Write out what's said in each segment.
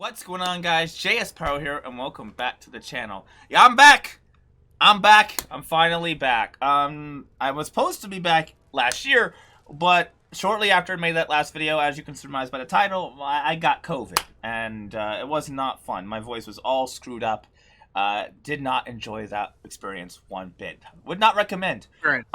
What's going on, guys? JS Paro here, and welcome back to the channel. Yeah, I'm back! I'm finally back. I was supposed to be back last year, but shortly after I made that last video, as you can surmise by the title, I got COVID, and it was not fun. My voice was all screwed up. Did not enjoy that experience one bit. Would not recommend. Right.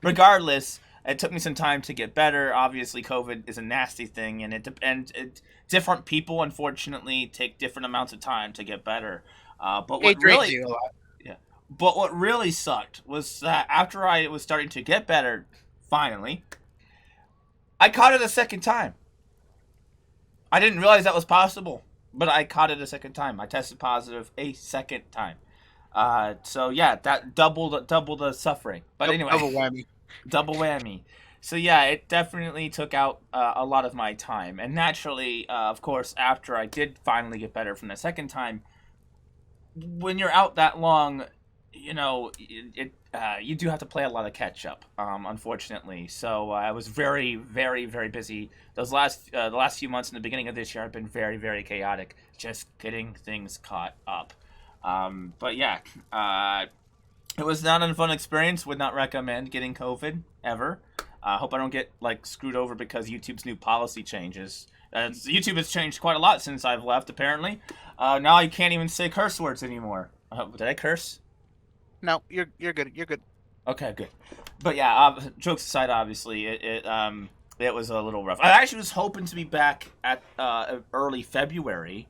Regardless, it took me some time to get better. Obviously, COVID is a nasty thing, and different people, unfortunately, take different amounts of time to get better. But what really, you a lot. yeah, but what really sucked was that after I was starting to get better, finally, I caught it a second time. I didn't realize that was possible, but I caught it a second time. I tested positive a second time. So yeah, that double the suffering. But anyway, Double whammy. double whammy. So yeah, it definitely took out a lot of my time, and naturally, of course, after I did finally get better from the second time, when you're out that long, you know, you do have to play a lot of catch up, unfortunately. So I was very, very, very busy. The last few months in the beginning of this year have been very, very chaotic, just getting things caught up. But yeah, it was not a fun experience. Would not recommend getting COVID ever. Hope I don't get screwed over because YouTube's new policy changes. YouTube has changed quite a lot since I've left. Apparently, now you can't even say curse words anymore. Did I curse? No, you're good. You're good. Okay, good. But yeah, jokes aside, obviously it was a little rough. I actually was hoping to be back at early February,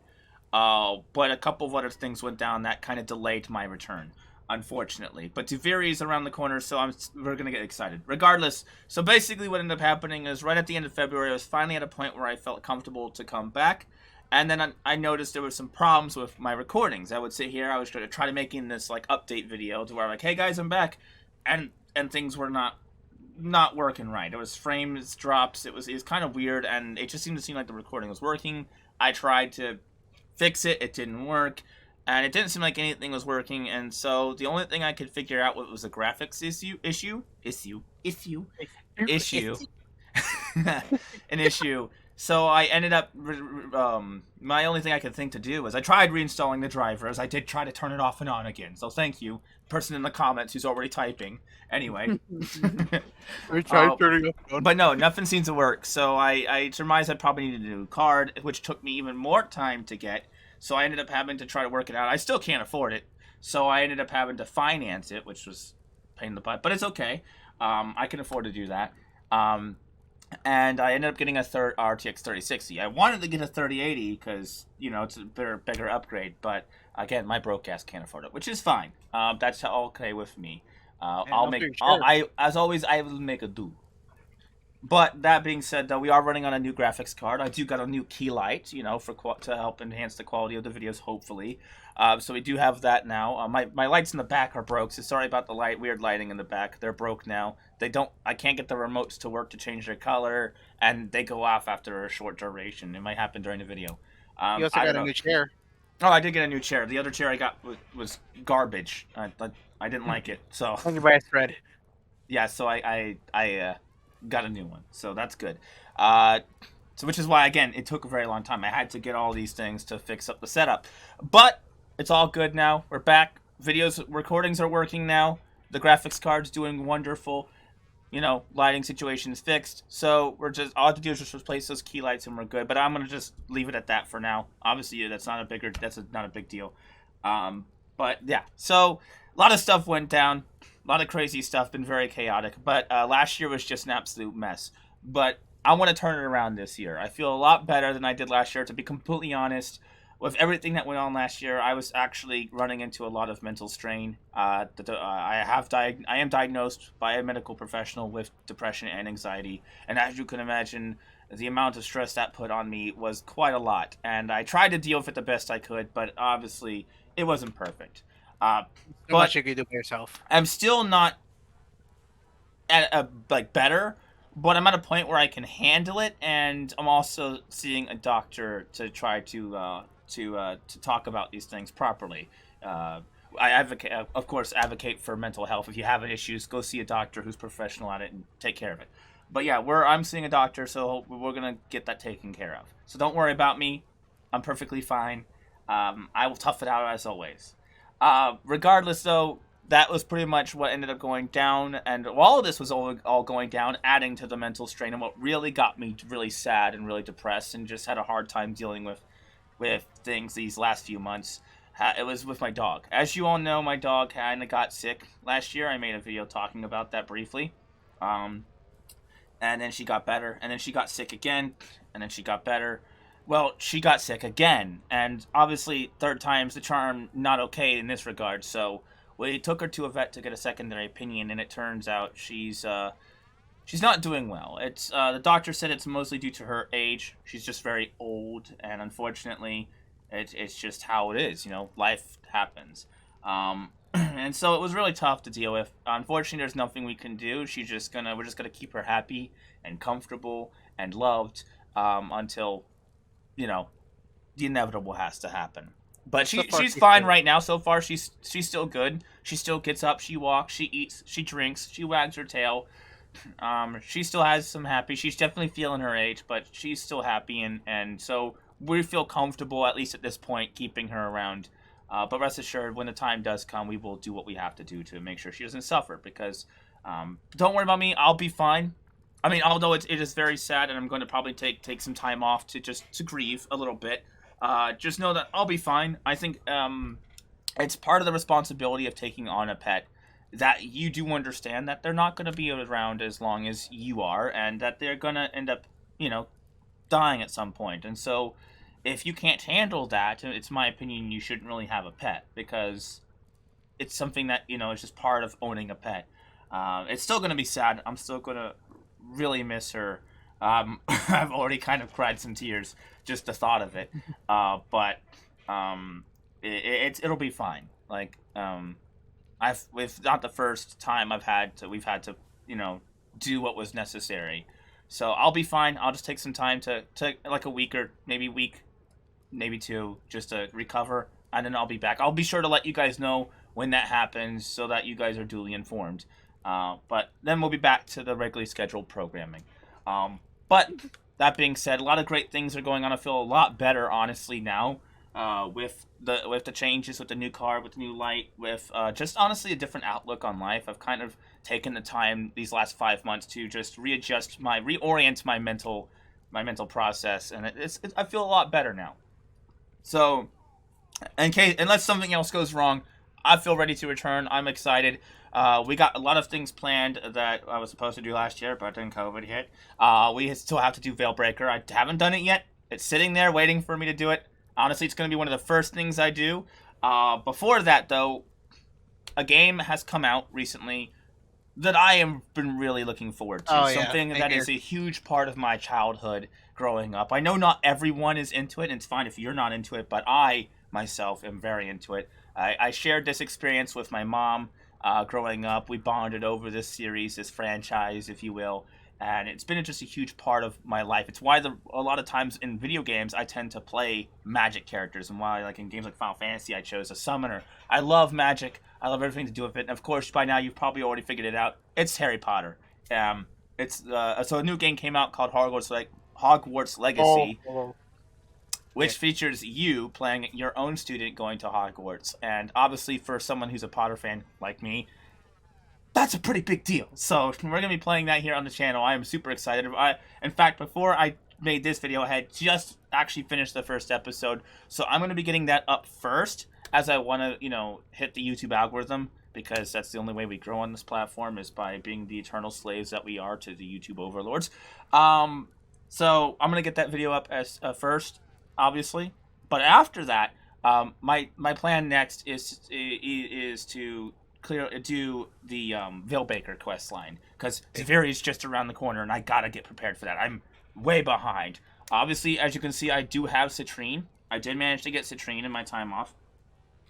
but a couple of other things went down that kind of delayed my return, unfortunately. But Tuviri is around the corner, so we're gonna get excited. Regardless, so basically what ended up happening is right at the end of February, I was finally at a point where I felt comfortable to come back, and then I noticed there were some problems with my recordings. I would sit here, I was trying to try to making this update video to where I'm like, hey guys, I'm back, and things were not working right. It was frames drops. It was kind of weird, and it just seemed to seem like the recording was working. I tried to fix it, it didn't work. And it didn't seem like anything was working, and so the only thing I could figure out was a graphics an issue. So I ended up, my only thing I could think to do was I tried reinstalling the drivers. I did try to turn it off and on again. So thank you, person in the comments who's already typing. Anyway. We tried turning up. But no, nothing seems to work. So I surmised I probably needed a new card, which took me even more time to get. So I ended up having to try to work it out. I still can't afford it, so I ended up having to finance it, which was a pain in the butt. But it's okay. I can afford to do that. And I ended up getting a third RTX 3060. I wanted to get a 3080 because, you know, it's a bigger upgrade. But again, my broke ass can't afford it, which is fine. That's okay with me. As always, I will make a do. But that being said, though, we are running on a new graphics card. I do got a new key light, you know, to help enhance the quality of the videos, hopefully. So we do have that now. My lights in the back are broke, so sorry about the weird lighting in the back. They're broke now. I can't get the remotes to work to change their color, and they go off after a short duration. It might happen during the video. You also got a new chair. Oh, I did get a new chair. The other chair I got was garbage. I didn't like it, so. I can buy a thread. Yeah, so I got a new one, so that's good. So which is why, again, it took a very long time. I had to get all these things to fix up the setup, but it's all good now. We're back. Recordings are working now. The graphics card's doing wonderful. You know, lighting situation is fixed. So all I have to do is just replace those key lights and we're good. But I'm gonna just leave it at that for now. Obviously, that's not a big deal. But yeah, so a lot of stuff went down. A lot of crazy stuff, been very chaotic, but last year was just an absolute mess. But I want to turn it around this year. I feel a lot better than I did last year, to be completely honest. With everything that went on last year, I was actually running into a lot of mental strain. I am diagnosed by a medical professional with depression and anxiety, and as you can imagine, the amount of stress that put on me was quite a lot. And I tried to deal with it the best I could, but obviously it wasn't perfect. So much you can do by yourself. I'm still not at better, but I'm at a point where I can handle it, and I'm also seeing a doctor to try to talk about these things properly. I advocate for mental health. If you have issues, go see a doctor who's professional at it and take care of it. But yeah, I'm seeing a doctor, so we're gonna get that taken care of. So don't worry about me. I'm perfectly fine. I will tough it out as always. Regardless, though, that was pretty much what ended up going down, and all of this was all going down, adding to the mental strain. And what really got me really sad and really depressed, and just had a hard time dealing with things these last few months. It was with my dog. As you all know, my dog kind of got sick last year. I made a video talking about that briefly. And then she got better, and then she got sick again, and then she got better. Well, she got sick again, and obviously third time's the charm, not okay in this regard. So we took her to a vet to get a secondary opinion, and it turns out she's not doing well. It's the doctor said it's mostly due to her age. She's just very old, and unfortunately, it's just how it is. You know, life happens. And so it was really tough to deal with. Unfortunately, there's nothing we can do. We're just gonna keep her happy and comfortable and loved until, you know, the inevitable has to happen. But she's fine right now. So far, she's still good. She still gets up. She walks. She eats. She drinks. She wags her tail. She still has some happy. She's definitely feeling her age, but she's still happy, and so we feel comfortable, at least at this point, keeping her around. But rest assured, when the time does come, we will do what we have to do to make sure she doesn't suffer. Because don't worry about me, I'll be fine. I mean, although it is very sad, and I'm going to probably take some time off to grieve a little bit. Just know that I'll be fine. I think it's part of the responsibility of taking on a pet that you do understand that they're not going to be around as long as you are, and that they're going to end up, you know, dying at some point. And so if you can't handle that, it's my opinion you shouldn't really have a pet, because it's something that, you know, is just part of owning a pet. It's still going to be sad. I'm still going to really miss her. I've already kind of cried some tears just the thought of it. But it'll be fine. Like, it's not the first time we've had to, you know, do what was necessary. So I'll be fine. I'll just take some time to like a week or maybe two, just to recover, and then I'll be back. I'll be sure to let you guys know when that happens, so that you guys are duly informed. But then we'll be back to the regularly scheduled programming. But that being said, a lot of great things are going on. I feel a lot better, honestly, now. With the changes, with the new car, with the new light, with just honestly a different outlook on life. I've kind of taken the time these last 5 months to just reorient my mental process, and I feel a lot better now. So, unless something else goes wrong, I feel ready to return. I'm excited. We got a lot of things planned that I was supposed to do last year, but then COVID hit. We still have to do Veilbreaker. I haven't done it yet. It's sitting there waiting for me to do it. Honestly, it's going to be one of the first things I do. Before that, though, a game has come out recently that I have been really looking forward to. Something that is a huge part of my childhood growing up. I know not everyone is into it, and it's fine if you're not into it, but I, myself, am very into it. I shared this experience with my mom growing up. We bonded over this series, this franchise, if you will. And it's been just a huge part of my life. It's why a lot of times in video games I tend to play magic characters, and why, like in games like Final Fantasy, I chose a summoner. I love magic. I love everything to do with it. And of course, by now you've probably already figured it out. It's Harry Potter. So a new game came out called Hogwarts Legacy, which features you playing your own student going to Hogwarts. And obviously, for someone who's a Potter fan like me, that's a pretty big deal. So we're going to be playing that here on the channel. I am super excited. In fact, before I made this video, I had just actually finished the first episode. So I'm going to be getting that up first, as I want to, you know, hit the YouTube algorithm, because that's the only way we grow on this platform, is by being the eternal slaves that we are to the YouTube overlords. So I'm going to get that video up as first, obviously. But after that, my plan next is to do the Veilbreaker quest line, because Taviri is just around the corner, and I gotta get prepared for that. I'm way behind. Obviously, as you can see, I do have Citrine. I did manage to get Citrine in my time off.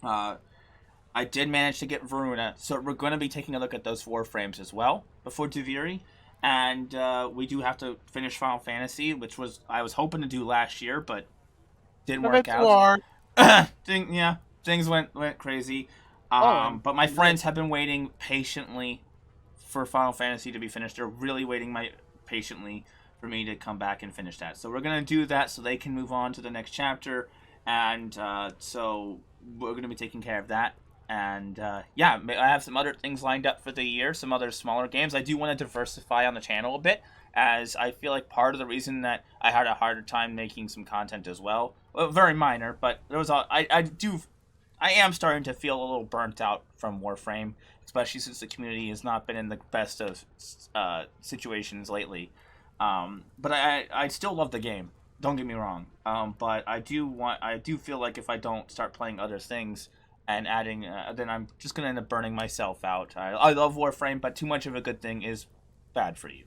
I did manage to get Varuna, so we're going to be taking a look at those Warframes as well before Taviri. And we do have to finish Final Fantasy, which I was hoping to do last year, but didn't work out. Things went crazy. But my friends have been waiting patiently for Final Fantasy to be finished. They're really waiting patiently for me to come back and finish that. So we're going to do that so they can move on to the next chapter. And so we're going to be taking care of that. And yeah, I have some other things lined up for the year, some other smaller games. I do want to diversify on the channel a bit, as I feel like part of the reason that I had a harder time making some content as well, very minor, but there was I am starting to feel a little burnt out from Warframe, especially since the community has not been in the best of situations lately. But I still love the game. Don't get me wrong. But I do feel like if I don't start playing other things and adding, then I'm just gonna end up burning myself out. I love Warframe, but too much of a good thing is bad for you.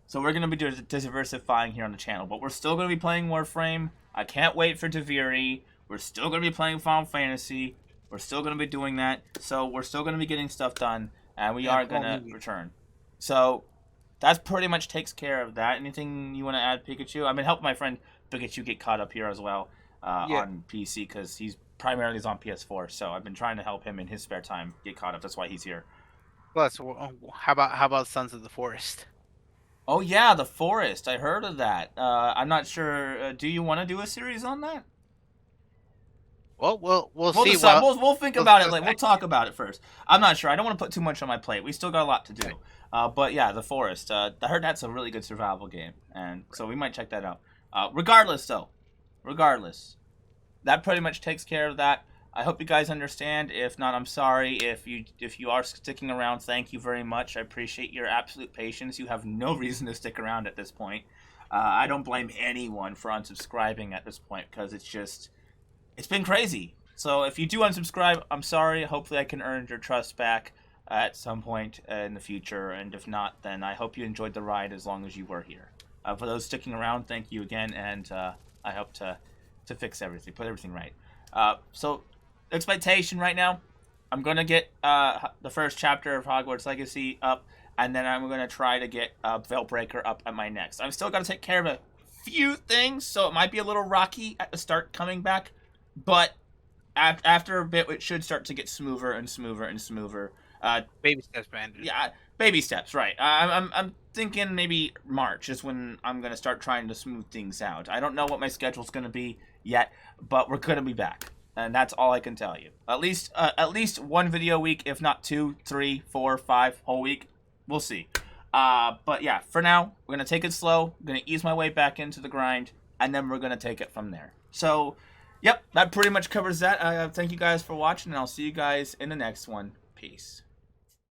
So we're gonna be diversifying here on the channel, but we're still gonna be playing Warframe. I can't wait for Deviri. We're still gonna be playing Final Fantasy. We're still gonna be doing that. So we're still gonna be getting stuff done, and we are gonna return. So that pretty much takes care of that. Anything you want to add, Pikachu? I've been helping my friend Pikachu get caught up here as well on PC, because he's primarily on PS4. So I've been trying to help him in his spare time get caught up. That's why he's here. Plus, how about Sons of the Forest? Oh yeah, the Forest. I heard of that. I'm not sure. Do you want to do a series on that? Well, we'll see. We'll think about it later. We'll talk about it first. I'm not sure. I don't want to put too much on my plate. We still got a lot to do. But yeah, the Forest. I heard that's a really good survival game, and so we might check that out. Regardless, that pretty much takes care of that. I hope you guys understand. If not, I'm sorry. If you are sticking around, thank you very much. I appreciate your absolute patience. You have no reason to stick around at this point. I don't blame anyone for unsubscribing at this point, because it's been crazy. So if you do unsubscribe, I'm sorry. Hopefully I can earn your trust back at some point in the future, and if not, then I hope you enjoyed the ride as long as you were here. For those sticking around, thank you again, and I hope to fix everything, put everything right. So expectation right now, I'm gonna get the first chapter of Hogwarts Legacy up, and then I'm gonna try to get Veilbreaker up at my next. I'm still gonna take care of a few things, so it might be a little rocky at the start coming back, but after a bit, it should start to get smoother and smoother and smoother. Baby steps, man. Yeah, baby steps, right. I'm thinking maybe March is when I'm going to start trying to smooth things out. I don't know what my schedule's going to be yet, but we're going to be back. And that's all I can tell you. At least one video a week, if not 2, 3, 4, 5 whole week. We'll see. But yeah, for now, we're going to take it slow. I'm going to ease my way back into the grind, and then we're going to take it from there. So, yep, that pretty much covers that. Thank you guys for watching, and I'll see you guys in the next one. Peace.